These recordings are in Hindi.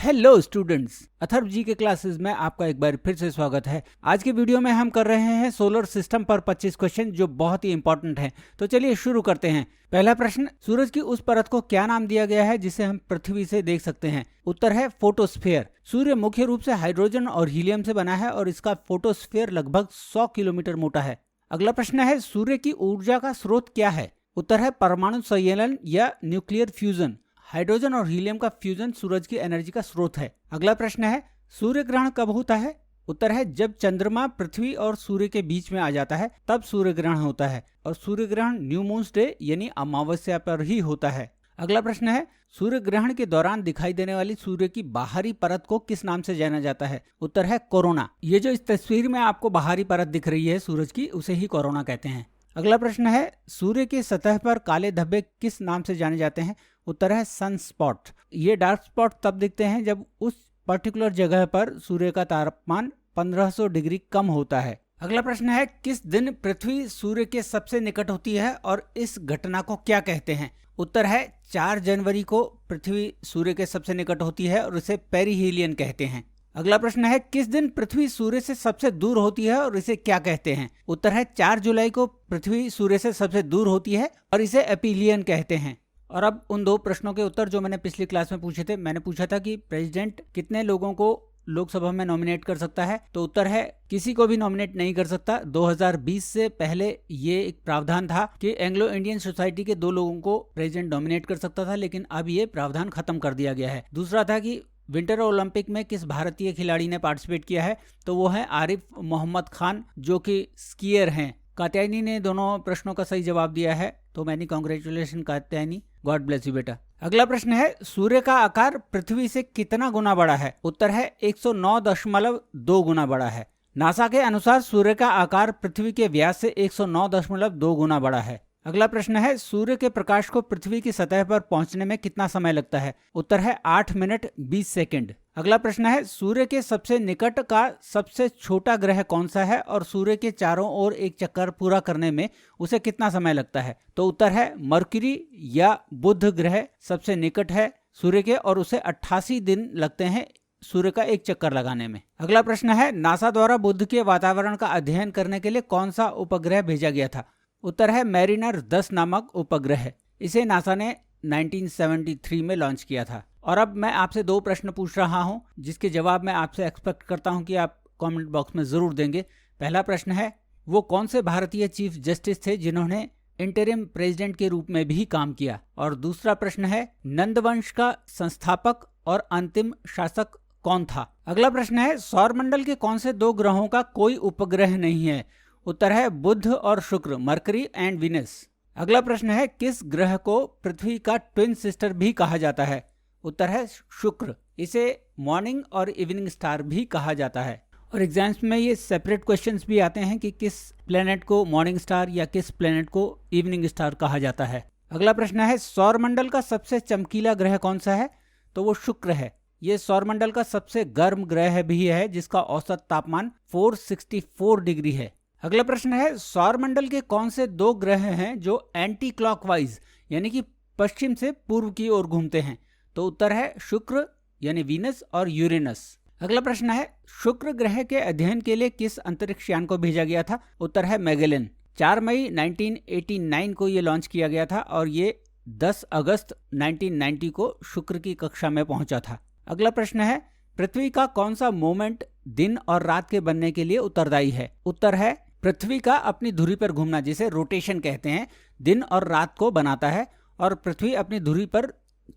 हेलो स्टूडेंट्स, अथर्व जी के क्लासेस में आपका एक बार फिर से स्वागत है। आज के वीडियो में हम कर रहे हैं सोलर सिस्टम पर 25 क्वेश्चन जो बहुत ही इंपॉर्टेंट हैं। तो चलिए शुरू करते हैं। पहला प्रश्न, सूरज की उस परत को क्या नाम दिया गया है जिसे हम पृथ्वी से देख सकते हैं? उत्तर है फोटोस्फीयर। सूर्य मुख्य रूप से हाइड्रोजन और हीलियम से बना है और इसका फोटोस्फीयर लगभग 100 किलोमीटर मोटा है। अगला प्रश्न है, सूर्य की ऊर्जा का स्रोत क्या है? उत्तर है परमाणु संयलन या न्यूक्लियर फ्यूजन। हाइड्रोजन और हीलियम का फ्यूजन सूरज की एनर्जी का स्रोत है। अगला प्रश्न है, सूर्य ग्रहण कब होता है? उत्तर है जब चंद्रमा पृथ्वी और सूर्य के बीच में आ जाता है तब सूर्य ग्रहण होता है और सूर्य ग्रहण न्यू मून्स डे यानी अमावस्या पर ही होता है। अगला प्रश्न है, सूर्य ग्रहण के दौरान दिखाई देने वाली सूर्य की बाहरी परत को किस नाम से जाना जाता है? उत्तर है कोरोना। ये जो इस तस्वीर में आपको बाहरी परत दिख रही है सूरज की, उसे ही कोरोना कहते हैं। अगला प्रश्न है, सूर्य की सतह पर काले धब्बे किस नाम से जाने जाते हैं? उत्तर है सनस्पॉट। ये डार्क स्पॉट तब दिखते हैं जब उस पर्टिकुलर जगह पर सूर्य का तापमान 1500 डिग्री कम होता है। अगला प्रश्न है, किस दिन पृथ्वी सूर्य के सबसे निकट होती है और इस घटना को क्या कहते हैं? उत्तर है 4 जनवरी को पृथ्वी सूर्य के सबसे निकट होती है और इसे पेरिहीलियन कहते हैं। अगला प्रश्न है, किस दिन पृथ्वी सूर्य से सबसे दूर होती है और इसे क्या कहते हैं? उत्तर है 4 जुलाई को पृथ्वी सूर्य से सबसे दूर होती है और इसे एपीलियन कहते हैं। और अब उन 2 प्रश्नों के उत्तर जो मैंने पिछली क्लास में पूछे थे। मैंने पूछा था कि प्रेसिडेंट कितने लोगों को लोकसभा में नॉमिनेट कर सकता है, तो उत्तर है किसी को भी नॉमिनेट नहीं कर सकता। 2020 से पहले ये एक प्रावधान था कि एंग्लो इंडियन सोसाइटी के 2 लोगों को प्रेसिडेंट नॉमिनेट कर सकता था, लेकिन अब ये प्रावधान खत्म कर दिया गया है। दूसरा था कि विंटर ओलंपिक में किस भारतीय खिलाड़ी ने पार्टिसिपेट किया है, तो वो है आरिफ मोहम्मद खान जो कि स्कीयर हैं। कात्यायनी ने दोनों प्रश्नों का सही जवाब दिया है, तो मैंने congratulation Katyayani, God bless you बेटा। अगला प्रश्न है, सूर्य का आकार पृथ्वी से कितना गुना बड़ा है? उत्तर है 109.2 गुना बड़ा है। नासा के अनुसार सूर्य का आकार पृथ्वी के व्यास से 109.2 गुना बड़ा है। अगला प्रश्न है, सूर्य के प्रकाश को पृथ्वी की सतह पर पहुंचने में कितना समय लगता है? उत्तर है 8 मिनट 20 सेकंड। अगला प्रश्न है, सूर्य के सबसे निकट का सबसे छोटा ग्रह कौन सा है और सूर्य के चारों ओर एक चक्कर पूरा करने में उसे कितना समय लगता है? तो उत्तर है मरकरी या बुध ग्रह सबसे निकट है सूर्य के और उसे 88 दिन लगते हैं सूर्य का एक चक्कर लगाने में। अगला प्रश्न है, नासा द्वारा बुध के वातावरण का अध्ययन करने के लिए कौन सा उपग्रह भेजा गया था? उत्तर है मैरिनर 10 नामक उपग्रह। इसे नासा ने 1973 में लॉन्च किया था। और अब मैं आपसे 2 प्रश्न पूछ रहा हूं जिसके जवाब मैं आपसे एक्सपेक्ट करता हूं कि आप कमेंट बॉक्स में जरूर देंगे। पहला प्रश्न है, वो कौन से भारतीय चीफ जस्टिस थे जिन्होंने इंटरिम प्रेसिडेंट के रूप में भी काम किया? और दूसरा प्रश्न है, नंदवंश का संस्थापक और अंतिम शासक कौन था? अगला प्रश्न है, सौरमंडल के कौन से 2 ग्रहों का कोई उपग्रह नहीं है? उत्तर है बुध और शुक्र, मरकरी एंड वीनस। अगला प्रश्न है, किस ग्रह को पृथ्वी का ट्विन सिस्टर भी कहा जाता है? उत्तर है शुक्र। इसे मॉर्निंग और इवनिंग स्टार भी कहा जाता है। और एग्जाम्स में ये सेपरेट क्वेश्चंस भी आते हैं कि किस प्लेनेट को मॉर्निंग स्टार या किस प्लेनेट को इवनिंग स्टार कहा जाता है। अगला प्रश्न है, सौरमंडल का सबसे चमकीला ग्रह कौन सा है? तो वो शुक्र है। ये सौरमंडल का सबसे गर्म ग्रह भी है जिसका औसत तापमान 464 डिग्री है। अगला प्रश्न है, सौरमंडल के कौन से 2 ग्रह हैं जो एंटी क्लॉकवाइज यानी कि पश्चिम से पूर्व की ओर घूमते हैं? तो उत्तर है शुक्र यानी वीनस और यूरेनस। अगला प्रश्न है, शुक्र ग्रह के अध्ययन के लिए किस अंतरिक्ष यान को भेजा गया था? उत्तर है मैगेलन। 4 मई 1989 को ये लॉन्च किया गया था और ये 10 अगस्त 1990 को शुक्र की कक्षा में पहुंचा था। अगला प्रश्न है, पृथ्वी का कौन सा मोमेंट दिन और रात के बनने के लिए उत्तरदायी है? उत्तर है पृथ्वी का अपनी धुरी पर घूमना, जिसे रोटेशन कहते हैं, दिन और रात को बनाता है और पृथ्वी अपनी धुरी पर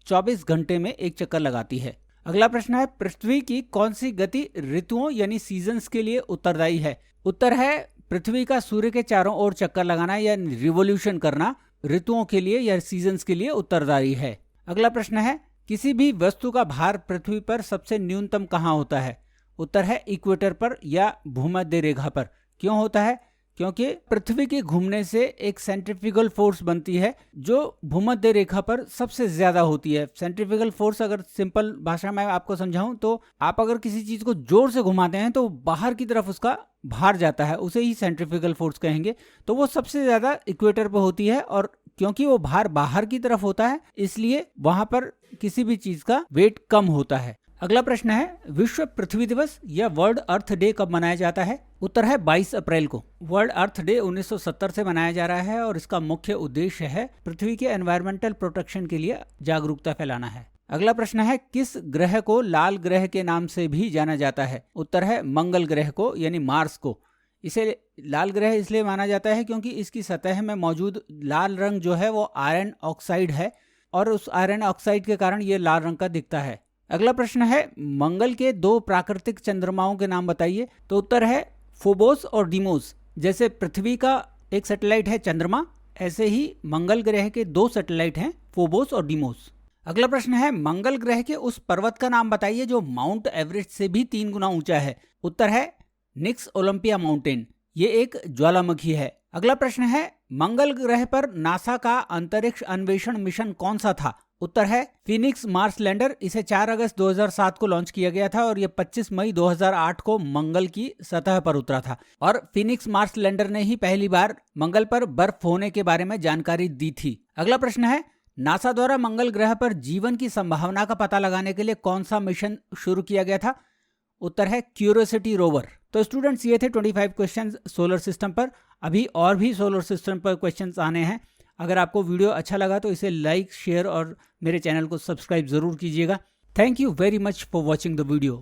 24 घंटे में एक चक्कर लगाती है। अगला प्रश्न है, पृथ्वी की कौन सी गति ऋतुओं यानी सीजन्स के लिए उत्तरदायी है? उत्तर है पृथ्वी का सूर्य के चारों ओर चक्कर लगाना या रिवोल्यूशन करना ऋतुओं के लिए या सीजन्स के लिए उत्तरदायी है। अगला प्रश्न है, किसी भी वस्तु का भार पृथ्वी पर सबसे न्यूनतम कहाँ होता है? उत्तर है इक्वेटर पर या भूमध्य रेखा पर। क्यों होता है? क्योंकि पृथ्वी के घूमने से एक सेंट्रीफ्यूगल फोर्स बनती है जो भूमध्य रेखा पर सबसे ज्यादा होती है। सेंट्रीफ्यूगल फोर्स अगर सिंपल भाषा में आपको समझाऊं तो आप अगर किसी चीज को जोर से घुमाते हैं तो बाहर की तरफ उसका भार जाता है, उसे ही सेंट्रीफ्यूगल फोर्स कहेंगे। तो वो सबसे ज्यादा इक्वेटर पर होती है और क्योंकि वो भार बाहर की तरफ होता है इसलिए वहां पर किसी भी चीज का वेट कम होता है। अगला प्रश्न है, विश्व पृथ्वी दिवस या वर्ल्ड अर्थ डे कब मनाया जाता है? उत्तर है 22 अप्रैल को। वर्ल्ड अर्थ डे 1970 से मनाया जा रहा है और इसका मुख्य उद्देश्य है पृथ्वी के एनवायरमेंटल प्रोटेक्शन के लिए जागरूकता फैलाना है। अगला प्रश्न है, किस ग्रह को लाल ग्रह के नाम से भी जाना जाता है? उत्तर है मंगल ग्रह को, यानी मार्स को। इसे लाल ग्रह इसलिए माना जाता है क्योंकि इसकी सतह में मौजूद लाल रंग जो है वो आयरन ऑक्साइड है और उस आयरन ऑक्साइड के कारण ये लाल रंग का दिखता है। अगला प्रश्न है, मंगल के 2 प्राकृतिक चंद्रमाओं के नाम बताइए। तो उत्तर है फोबोस और डीमोस। जैसे पृथ्वी का एक सैटेलाइट है चंद्रमा, ऐसे ही मंगल ग्रह के 2 सैटेलाइट हैं, फोबोस और डीमोस। अगला प्रश्न है, मंगल ग्रह के उस पर्वत का नाम बताइए जो माउंट एवरेस्ट से भी 3 गुना ऊंचा है। उत्तर है निक्स ओलंपिया माउंटेन, ये एक ज्वालामुखी है। अगला प्रश्न है, मंगल ग्रह पर नासा का अंतरिक्ष अन्वेषण मिशन कौन सा था? उत्तर है फीनिक्स मार्स लैंडर। इसे 4 अगस्त 2007 को लॉन्च किया गया था और यह 25 मई 2008 को मंगल की सतह पर उतरा था। और फीनिक्स मार्स लैंडर ने ही पहली बार मंगल पर बर्फ होने के बारे में जानकारी दी थी। अगला प्रश्न है, नासा द्वारा मंगल ग्रह पर जीवन की संभावना का पता लगाने के लिए कौन सा मिशन शुरू किया गया था? उत्तर है क्यूरियोसिटी रोवर। तो स्टूडेंट्स, ये थे 25 क्वेश्चंस सोलर सिस्टम पर। अभी और भी सोलर सिस्टम पर क्वेश्चंस आने हैं। अगर आपको वीडियो अच्छा लगा तो इसे लाइक, शेयर और मेरे चैनल को सब्सक्राइब जरूर कीजिएगा। Thank you very much for watching the video.